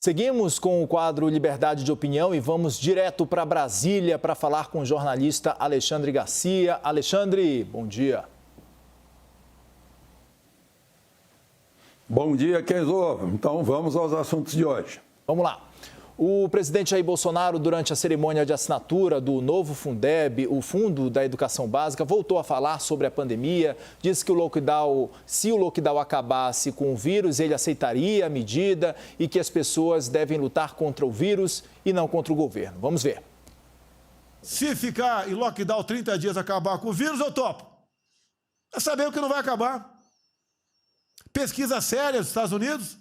Seguimos com o quadro Liberdade de Opinião e vamos direto para Brasília para falar com o jornalista Alexandre Garcia. Alexandre, bom dia. Bom dia, Kenzo. Então vamos aos assuntos de hoje. Vamos lá. O presidente Jair Bolsonaro, durante a cerimônia de assinatura do novo Fundeb, o Fundo da Educação Básica, voltou a falar sobre a pandemia. Disse que se o lockdown acabasse com o vírus, ele aceitaria a medida e que as pessoas devem lutar contra o vírus e não contra o governo. Vamos ver. Se ficar em lockdown 30 dias acabar com o vírus, eu topo. É saber que não vai acabar. Pesquisa séria dos Estados Unidos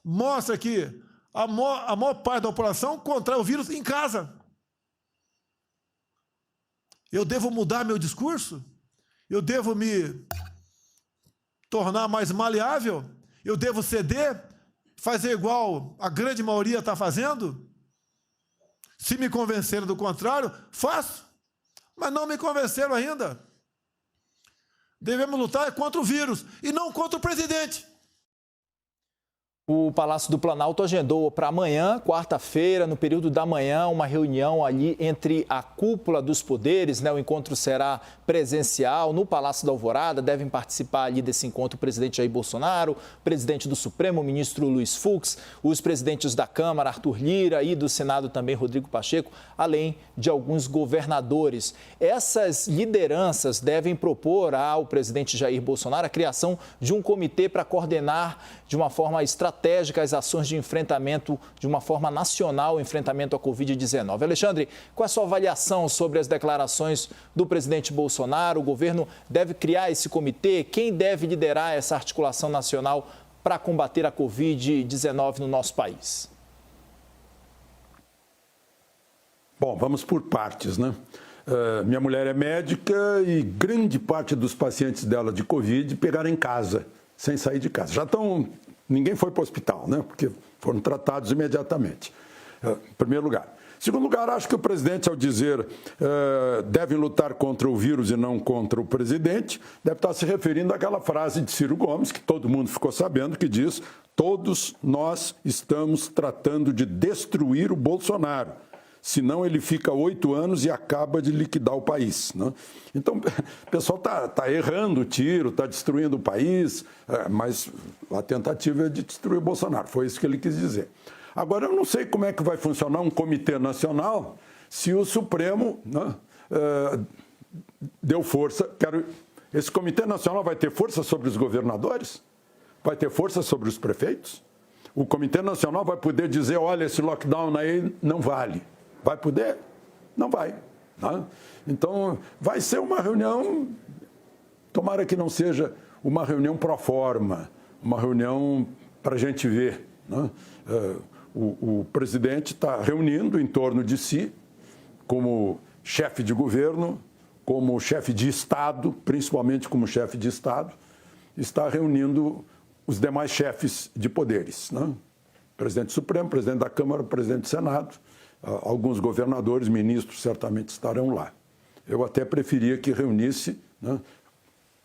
mostra que a maior parte da população contrai o vírus em casa. Eu devo mudar meu discurso? Eu devo me tornar mais maleável? Eu devo ceder? Fazer igual a grande maioria está fazendo? Se me convenceram do contrário, faço. Mas não me convenceram ainda. Devemos lutar contra o vírus e não contra o presidente. O Palácio do Planalto agendou para amanhã, quarta-feira, no período da manhã, uma reunião ali entre a cúpula dos poderes, né? O encontro será presencial no Palácio da Alvorada. Devem participar ali desse encontro o presidente Jair Bolsonaro, o presidente do Supremo, o ministro Luiz Fux, os presidentes da Câmara, Arthur Lira, e do Senado também, Rodrigo Pacheco, além de alguns governadores. Essas lideranças devem propor ao presidente Jair Bolsonaro a criação de um comitê para coordenar de uma forma estratégica as ações de enfrentamento, de uma forma nacional, o enfrentamento à Covid-19. Alexandre, qual é a sua avaliação sobre as declarações do presidente Bolsonaro? O governo deve criar esse comitê? Quem deve liderar essa articulação nacional para combater a Covid-19 no nosso país? Bom, vamos por partes, né? Minha mulher é médica e grande parte dos pacientes dela de Covid pegaram em casa, sem sair de casa. Ninguém foi para o hospital, né? Porque foram tratados imediatamente, em primeiro lugar. Em segundo lugar, acho que o presidente, ao dizer devem lutar contra o vírus e não contra o presidente, deve estar se referindo àquela frase de Ciro Gomes, que todo mundo ficou sabendo, que diz: todos nós estamos tratando de destruir o Bolsonaro. Senão ele fica 8 anos e acaba de liquidar o país, né? Então, o pessoal está errando o tiro, está destruindo o país, mas a tentativa é de destruir o Bolsonaro, foi isso que ele quis dizer. Agora, eu não sei como é que vai funcionar um comitê nacional se o Supremo, né, deu força. Esse comitê nacional vai ter força sobre os governadores? Vai ter força sobre os prefeitos? O comitê nacional vai poder dizer: olha, esse lockdown aí não vale. Vai poder? Não vai. Né? Então, vai ser uma reunião, tomara que não seja uma reunião pro forma, uma reunião para a gente ver. Né? O presidente está reunindo em torno de si, como chefe de governo, como chefe de Estado, principalmente como chefe de Estado, está reunindo os demais chefes de poderes. Né? Presidente do Supremo, presidente da Câmara, presidente do Senado. Alguns governadores, ministros, certamente estarão lá. Eu até preferia que reunisse, né,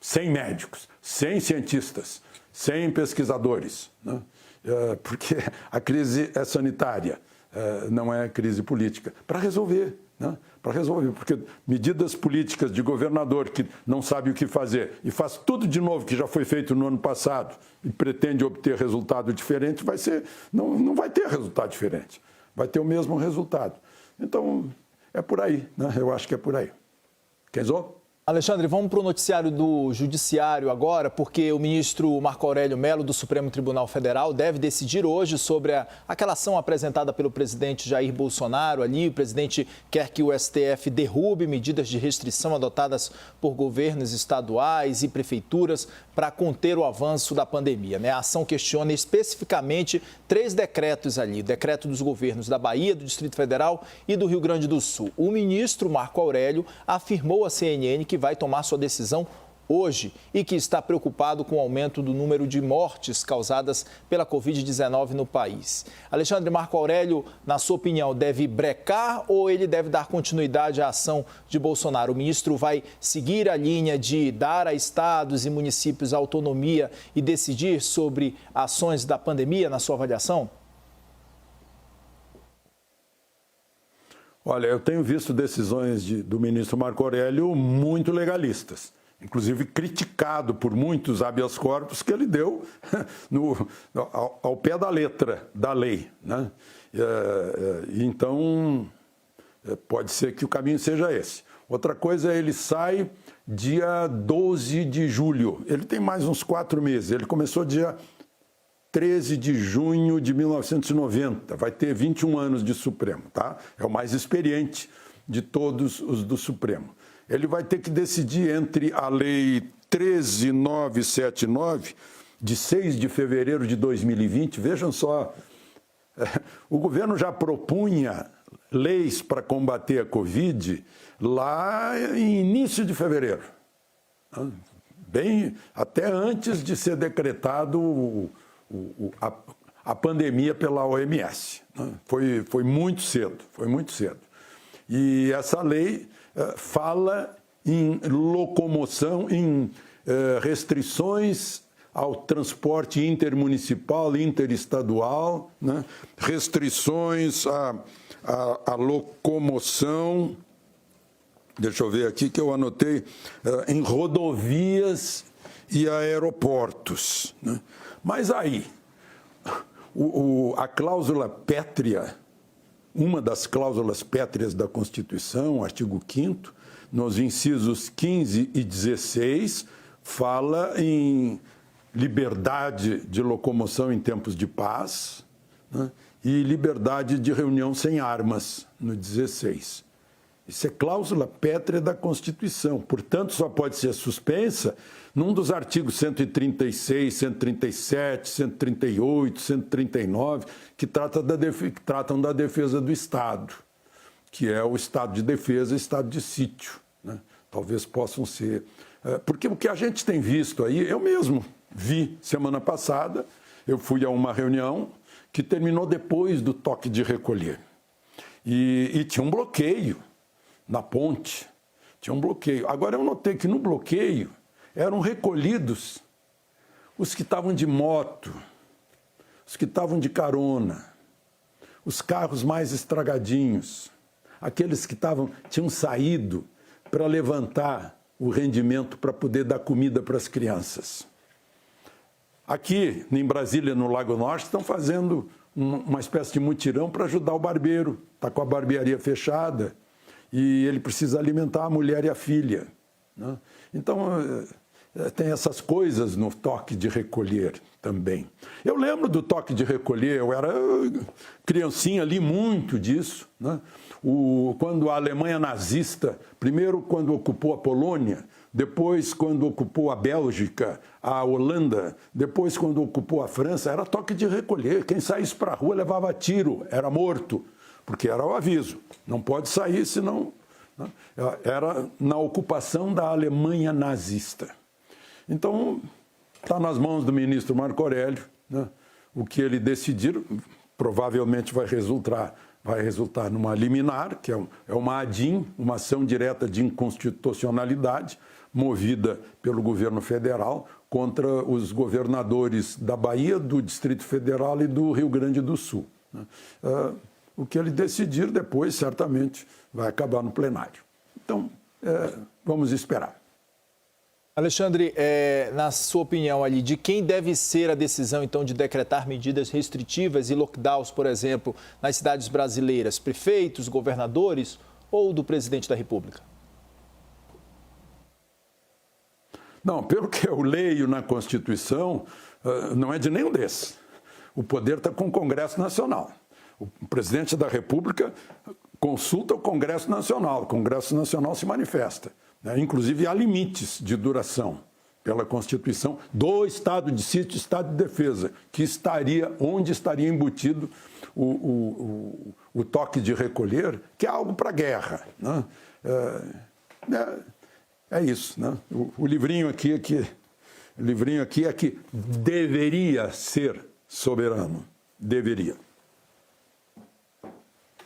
sem médicos, sem cientistas, sem pesquisadores, né, porque a crise é sanitária, não é crise política, para resolver. Né, para resolver, porque medidas políticas de governador que não sabe o que fazer e faz tudo de novo que já foi feito no ano passado e pretende obter resultado diferente, não vai ter resultado diferente. Vai ter o mesmo resultado. Então, é por aí, né? Eu acho que é por aí. Kenzo? Alexandre, vamos para o noticiário do Judiciário agora, porque o ministro Marco Aurélio Mello, do Supremo Tribunal Federal, deve decidir hoje sobre aquela ação apresentada pelo presidente Jair Bolsonaro ali. O presidente quer que o STF derrube medidas de restrição adotadas por governos estaduais e prefeituras para conter o avanço da pandemia, né? A ação questiona especificamente 3 decretos ali: o decreto dos governos da Bahia, do Distrito Federal e do Rio Grande do Sul. O ministro Marco Aurélio afirmou à CNN que vai tomar sua decisão hoje e que está preocupado com o aumento do número de mortes causadas pela Covid-19 no país. Alexandre, Marco Aurélio, na sua opinião, deve brecar ou ele deve dar continuidade à ação de Bolsonaro? O ministro vai seguir a linha de dar a estados e municípios autonomia e decidir sobre ações da pandemia, na sua avaliação? Olha, eu tenho visto decisões do ministro Marco Aurélio muito legalistas, inclusive criticado por muitos habeas corpus que ele deu ao pé da letra da lei, né? Então, pode ser que o caminho seja esse. Outra coisa, ele sai dia 12 de julho, ele tem mais uns 4 meses, ele começou dia 13 de junho de 1990, vai ter 21 anos de Supremo, tá? É o mais experiente de todos os do Supremo. Ele vai ter que decidir entre a Lei 13.979, de 6 de fevereiro de 2020, vejam só, o governo já propunha leis para combater a Covid lá em início de fevereiro, bem até antes de ser decretado a pandemia pela OMS. Foi muito cedo, foi muito cedo. E essa lei fala em locomoção, em restrições ao transporte intermunicipal, interestadual, né? Restrições à locomoção, deixa eu ver aqui que eu anotei, em rodovias e aeroportos, né? Mas aí, a cláusula pétrea, uma das cláusulas pétreas da Constituição, artigo 5º, nos incisos 15 e 16, fala em liberdade de locomoção em tempos de paz, né, e liberdade de reunião sem armas, no 16. Isso é cláusula pétrea da Constituição, portanto, só pode ser suspensa num dos artigos 136, 137, 138, 139, que tratam da defesa do Estado, que é o estado de defesa e estado de sítio, né? Talvez possam ser. Porque o que a gente tem visto aí, eu mesmo vi semana passada, eu fui a uma reunião que terminou depois do toque de recolher. E tinha um bloqueio na ponte, tinha um bloqueio. Agora, eu notei que no bloqueio eram recolhidos os que estavam de moto, os que estavam de carona, os carros mais estragadinhos, aqueles que tinham saído para levantar o rendimento para poder dar comida para as crianças. Aqui, em Brasília, no Lago Norte, estão fazendo uma espécie de mutirão para ajudar o barbeiro. Está com a barbearia fechada e ele precisa alimentar a mulher e a filha, né? Então, tem essas coisas no toque de recolher também. Eu lembro do toque de recolher, eu era criancinha, li muito disso, né? Quando a Alemanha nazista, primeiro quando ocupou a Polônia, depois quando ocupou a Bélgica, a Holanda, depois quando ocupou a França, era toque de recolher. Quem saísse para a rua levava tiro, era morto, porque era o aviso. Não pode sair, senão... Né? Era na ocupação da Alemanha nazista. Então, está nas mãos do ministro Marco Aurélio, né? O que ele decidir provavelmente vai resultar numa liminar, que é uma ADIM, uma ação direta de inconstitucionalidade, movida pelo governo federal contra os governadores da Bahia, do Distrito Federal e do Rio Grande do Sul, né? O que ele decidir depois, certamente, vai acabar no plenário. Então, vamos esperar. Alexandre, na sua opinião ali, de quem deve ser a decisão, então, de decretar medidas restritivas e lockdowns, por exemplo, nas cidades brasileiras? Prefeitos, governadores ou do presidente da República? Não, pelo que eu leio na Constituição, não é de nenhum desses. O poder está com o Congresso Nacional. O presidente da República consulta o Congresso Nacional se manifesta, né? Inclusive, há limites de duração pela Constituição do estado de sítio e estado de defesa, onde estaria embutido o toque de recolher, que é algo para a guerra, né? É isso, né? O livrinho aqui é que deveria ser soberano, deveria.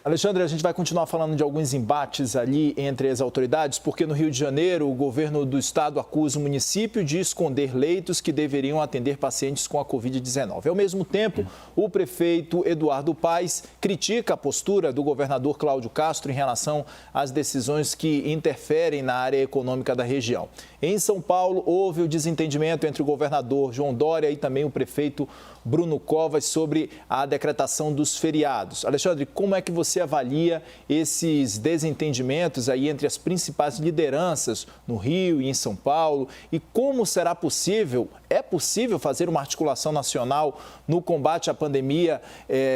Alexandre, a gente vai continuar falando de alguns embates ali entre as autoridades, porque no Rio de Janeiro o governo do estado acusa o município de esconder leitos que deveriam atender pacientes com a Covid-19. Ao mesmo tempo, o prefeito Eduardo Paes critica a postura do governador Cláudio Castro em relação às decisões que interferem na área econômica da região. Em São Paulo, houve o desentendimento entre o governador João Dória e também o prefeito Bruno Covas sobre a decretação dos feriados. Alexandre, como é que você avalia esses desentendimentos aí entre as principais lideranças no Rio e em São Paulo? E como será possível, é possível fazer uma articulação nacional no combate à pandemia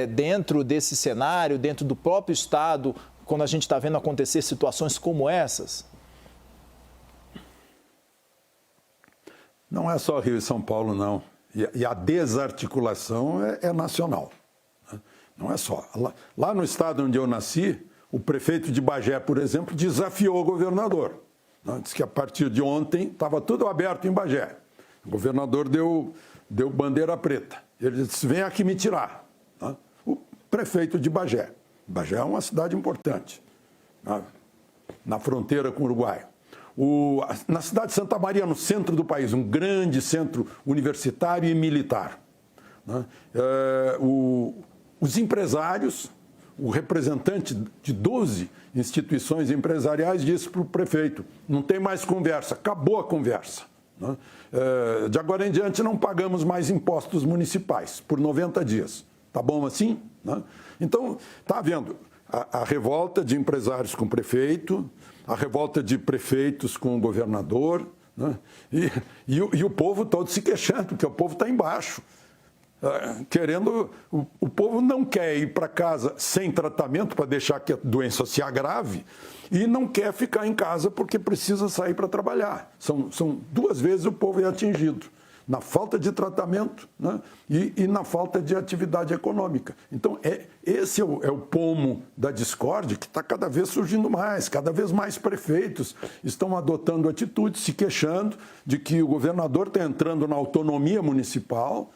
dentro desse cenário, dentro do próprio estado, quando a gente está vendo acontecer situações como essas? Não é só Rio e São Paulo, não. E a desarticulação é nacional. Não é só. Lá no estado onde eu nasci, o prefeito de Bagé, por exemplo, desafiou o governador. Diz que a partir de ontem estava tudo aberto em Bagé. O governador deu bandeira preta. Ele disse, vem aqui me tirar. O prefeito de Bagé. Bagé é uma cidade importante, na fronteira com o Uruguai. Na cidade de Santa Maria, no centro do país, um grande centro universitário e militar. Os empresários, o representante de 12 instituições empresariais disse para o prefeito, não tem mais conversa, acabou a conversa. De agora em diante não pagamos mais impostos municipais por 90 dias. Tá bom assim? Então, está havendo a revolta de empresários com o prefeito, a revolta de prefeitos com o governador, e o povo todo se queixando, porque o povo está embaixo. O povo não quer ir para casa sem tratamento para deixar que a doença se agrave e não quer ficar em casa porque precisa sair para trabalhar. São duas vezes o povo é atingido, na falta de tratamento e na falta de atividade econômica. Então, esse é o pomo da discórdia que está cada vez surgindo mais, cada vez mais prefeitos estão adotando atitudes, se queixando de que o governador está entrando na autonomia municipal,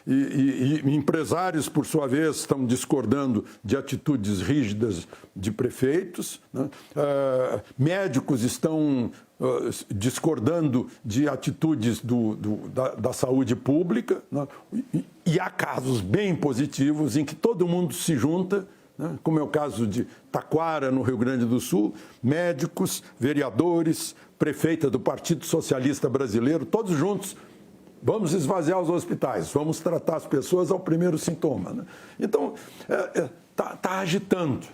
e empresários, por sua vez, estão discordando de atitudes rígidas de prefeitos, médicos estão discordando de atitudes da saúde pública, e há casos bem positivos em que todo mundo se junta, como é o caso de Taquara, no Rio Grande do Sul, médicos, vereadores, prefeita do Partido Socialista Brasileiro, todos juntos. Vamos esvaziar os hospitais, vamos tratar as pessoas ao primeiro sintoma. Então, está agitando.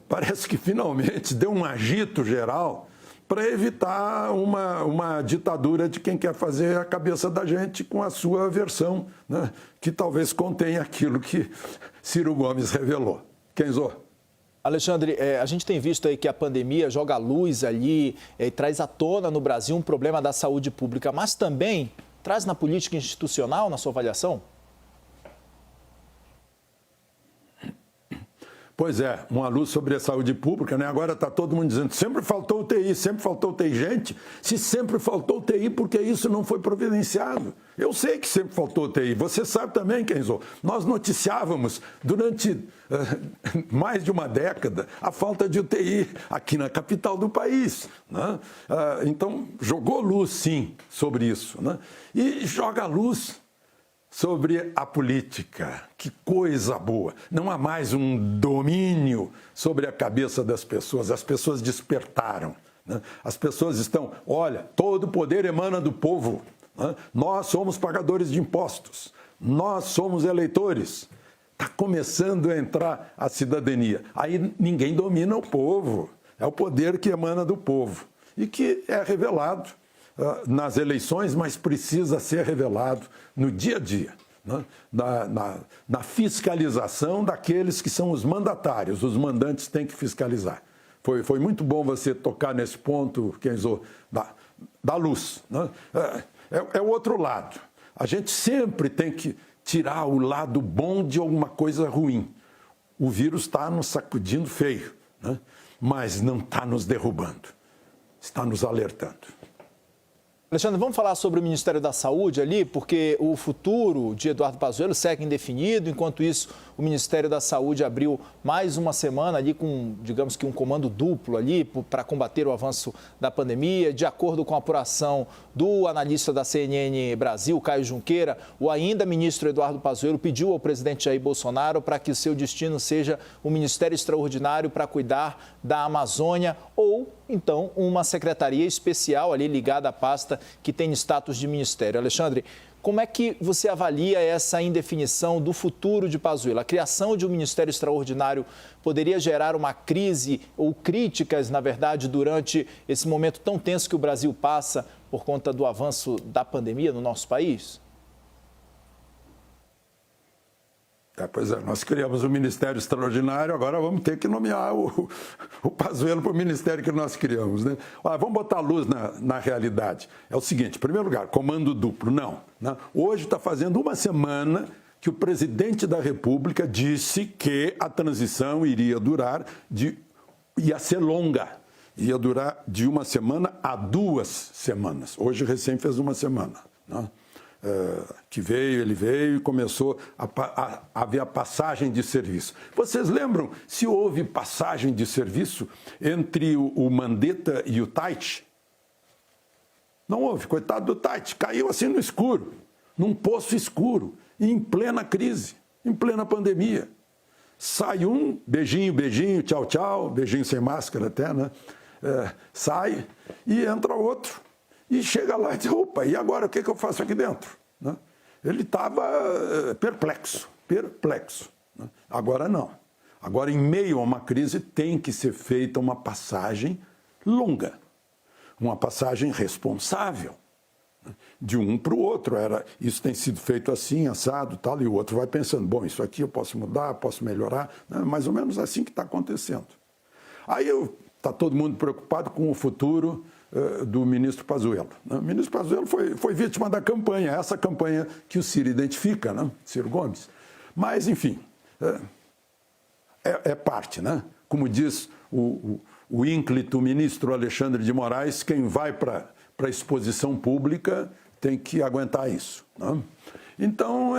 Parece que finalmente deu um agito geral para evitar uma ditadura de quem quer fazer a cabeça da gente com a sua versão, que talvez contenha aquilo que Ciro Gomes revelou. Kenzo? Alexandre, a gente tem visto aí que a pandemia joga a luz ali, traz à tona no Brasil um problema da saúde pública, mas também traz na política institucional, na sua avaliação? Pois é, uma luz sobre a saúde pública, Agora está todo mundo dizendo, sempre faltou UTI, sempre faltou UTI. Gente, se sempre faltou UTI, por que isso não foi providenciado? Eu sei que sempre faltou UTI. Você sabe também, Kenzo, nós noticiávamos durante mais de uma década a falta de UTI aqui na capital do país. Então, jogou luz, sim, sobre isso. E joga luz sobre a política. Que coisa boa! Não há mais um domínio sobre a cabeça das pessoas. As pessoas despertaram. As pessoas estão, olha, todo o poder emana do povo. Nós somos pagadores de impostos. Nós somos eleitores. Está começando a entrar a cidadania. Aí ninguém domina o povo. É o poder que emana do povo. E que é revelado nas eleições, mas precisa ser revelado no dia a dia, na fiscalização daqueles que são os mandatários. Os mandantes têm que fiscalizar. Foi muito bom você tocar nesse ponto, Kenzo, da luz. É o outro lado. A gente sempre tem que tirar o lado bom de alguma coisa ruim. O vírus está nos sacudindo feio, mas não está nos derrubando. Está nos alertando. Alexandre, vamos falar sobre o Ministério da Saúde ali, porque o futuro de Eduardo Pazuello segue indefinido. Enquanto isso, o Ministério da Saúde abriu mais uma semana ali com, digamos que um comando duplo ali para combater o avanço da pandemia. De acordo com a apuração do analista da CNN Brasil, Caio Junqueira, o ainda ministro Eduardo Pazuello pediu ao presidente Jair Bolsonaro para que o seu destino seja um Ministério Extraordinário para cuidar da Amazônia ou então uma secretaria especial ali ligada à pasta que tem status de ministério. Alexandre, como é que você avalia essa indefinição do futuro de Pazuello? A criação de um ministério extraordinário poderia gerar uma crise ou críticas, na verdade, durante esse momento tão tenso que o Brasil passa por conta do avanço da pandemia no nosso país? Pois é, nós criamos o Ministério Extraordinário, agora vamos ter que nomear o Pazuello para o ministério que nós criamos, né? Vamos botar luz na realidade. É o seguinte, em primeiro lugar, comando duplo, não. Hoje está fazendo uma semana que o presidente da República disse que a transição ia ser longa, ia durar de uma semana a 2 semanas. Hoje recém fez uma semana, né? Ele veio e começou a haver a passagem de serviço. Vocês lembram se houve passagem de serviço entre o Mandetta e o Tite? Não houve, coitado do Tite, caiu assim no escuro, num poço escuro, em plena crise, em plena pandemia. Sai um, beijinho, beijinho, tchau, tchau, beijinho sem máscara até, né? Sai e entra outro. E chega lá e diz, opa, e agora o que eu faço aqui dentro? Né? Ele estava perplexo. Né? Agora não. Agora, em meio a uma crise, tem que ser feita uma passagem longa, uma passagem responsável, né? De um para o outro. Isso tem sido feito assim, assado, tal, e o outro vai pensando, bom, isso aqui eu posso mudar, posso melhorar, né? Mais ou menos assim que está acontecendo. Aí está todo mundo preocupado com o futuro do ministro Pazuello. O ministro Pazuello foi vítima da campanha, essa campanha que o Ciro identifica, né? Ciro Gomes. Mas, enfim, é parte, né? Como diz o ínclito ministro Alexandre de Moraes, quem vai para a exposição pública tem que aguentar isso, né? Então,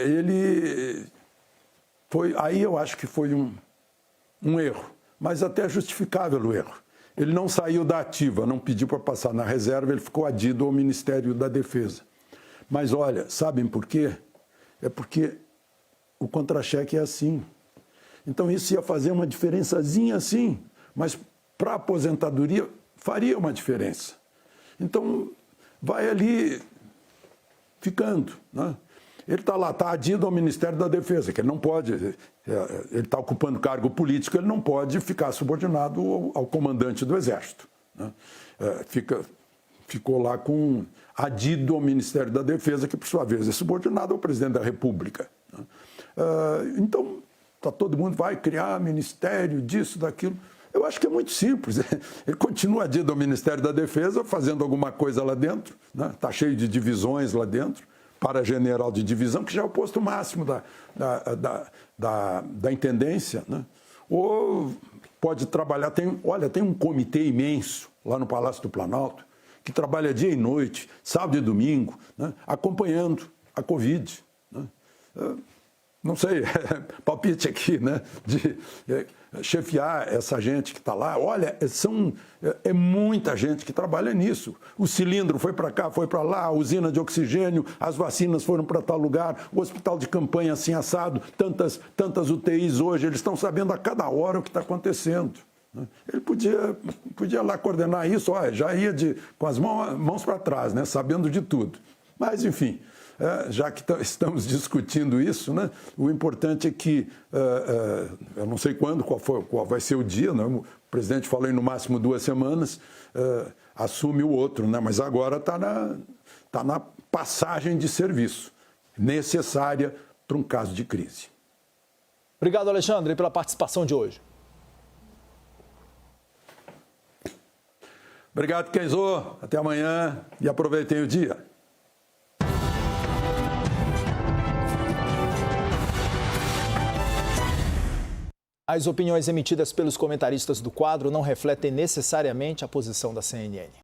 ele foi... Aí eu acho que foi um erro, mas até justificável o erro. Ele não saiu da ativa, não pediu para passar na reserva, ele ficou adido ao Ministério da Defesa. Mas olha, sabem por quê? É porque o contra-cheque é assim. Então isso ia fazer uma diferençazinha assim, mas para a aposentadoria faria uma diferença. Então vai ali ficando, né? Ele está lá, está adido ao Ministério da Defesa, que ele não pode, ele está ocupando cargo político, ele não pode ficar subordinado ao comandante do Exército, né? Ficou lá adido ao Ministério da Defesa, que por sua vez é subordinado ao Presidente da República, né? Então, todo mundo vai criar ministério disso, daquilo. Eu acho que é muito simples. Ele continua adido ao Ministério da Defesa, fazendo alguma coisa lá dentro, né? Está cheio de divisões lá dentro, para general de divisão, que já é o posto máximo da intendência, né? Ou pode trabalhar, tem um comitê imenso lá no Palácio do Planalto, que trabalha dia e noite, sábado e domingo, né? Acompanhando a Covid, né? Não sei, palpite aqui, né? De chefiar essa gente que está lá. Olha, é muita gente que trabalha nisso. O cilindro foi para cá, foi para lá, a usina de oxigênio, as vacinas foram para tal lugar, o hospital de campanha assim assado, tantas UTIs hoje, eles estão sabendo a cada hora o que está acontecendo. Ele podia lá coordenar isso, olha, já ia com as mãos para trás, né? Sabendo de tudo. Mas, enfim... já que estamos discutindo isso, né? O importante é que, eu não sei qual vai ser o dia, né? O presidente falou em no máximo 2 semanas, assume o outro, né? Mas agora está na passagem de serviço necessária para um caso de crise. Obrigado, Alexandre, pela participação de hoje. Obrigado, Kenzo. Até amanhã e aproveitem o dia. As opiniões emitidas pelos comentaristas do quadro não refletem necessariamente a posição da CNN.